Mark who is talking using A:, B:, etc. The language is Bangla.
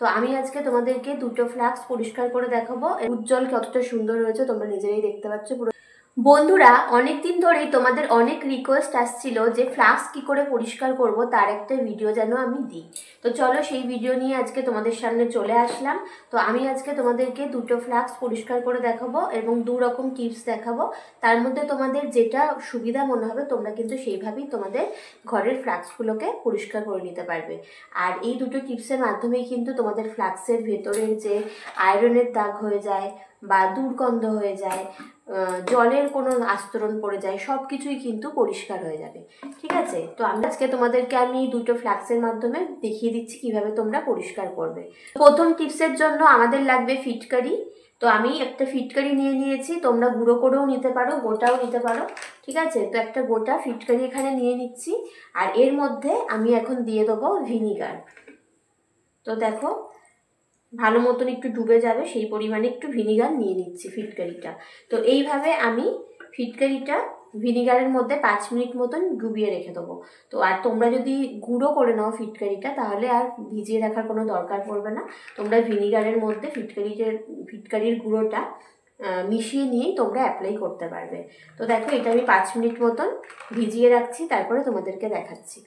A: তো আমি আজকে তোমাদেরকে দুটো ফ্লাস্ক পরিষ্কার করে দেখাবো। উজ্জ্বল কতটা সুন্দর হয়েছে তোমরা নিজেরাই দেখতে পাচ্ছ। বন্ধুরা, অনেকদিন ধরেই তোমাদের অনেক রিকোয়েস্ট আসছিল যে ফ্লাস্ক কি করে পরিষ্কার করব তার একটা ভিডিও যেন আমি দিই। তো চলো সেই ভিডিও নিয়ে আজকে তোমাদের সামনে চলে আসলাম। তো আমি আজকে তোমাদেরকে দুটো ফ্লাস্ক পরিষ্কার করে দেখাবো এবং দু রকম টিপস দেখাবো। তার মধ্যে তোমাদের যেটা সুবিধা মনে হবে তোমরা কিন্তু সেইভাবেই তোমাদের ঘরের ফ্লাস্কগুলোকে পরিষ্কার করে নিতে পারবে। আর এই দুটো টিপসের মাধ্যমেই কিন্তু তোমাদের ফ্লাস্কের ভেতরের যে আয়রনের দাগ হয়ে যায় বা দুর্গন্ধ হয়ে যায়, জলের কোনো আস্তরণ পড়ে যায়, সব কিছুই কিন্তু পরিষ্কার হয়ে যাবে। ঠিক আছে, তো আমি আজকে তোমাদেরকে দুটো ফ্লাস্কের মাধ্যমে দেখিয়ে দিচ্ছি কিভাবে তোমরা পরিষ্কার করবে। প্রথম টিপসের জন্য আমাদের লাগবে ফিটকারি। তো আমি একটা ফিটকারি নিয়ে নিয়েছি, তোমরা গুঁড়ো করেও নিতে পারো, গোটাও নিতে পারো। ঠিক আছে, তো একটা গোটা ফিটকারি এখানে নিয়ে নিচ্ছি। আর এর মধ্যে আমি এখন দিয়ে দেবো ভিনিগার। তো দেখো, ভালো মতন একটু ডুবে যাবে সেই পরিমাণে একটু ভিনিগার নিয়ে নিচ্ছি ফিটকারিটা। তো এইভাবে আমি ফিটকারিটা ভিনিগারের মধ্যে 5 মিনিট মতন ডুবিয়ে রেখে দেবো। তো আর তোমরা যদি গুঁড়ো করে নাও ফিটকারিটা তাহলে আর ভিজিয়ে রাখার কোনো দরকার পড়বে না। তোমরা ভিনিগারের মধ্যে ফিটকারির গুঁড়োটা মিশিয়ে নিয়েই তোমরা অ্যাপ্লাই করতে পারবে। তো দেখো, এটা আমি 5 মিনিট মতন ভিজিয়ে রাখছি, তারপরে তোমাদেরকে দেখাচ্ছি।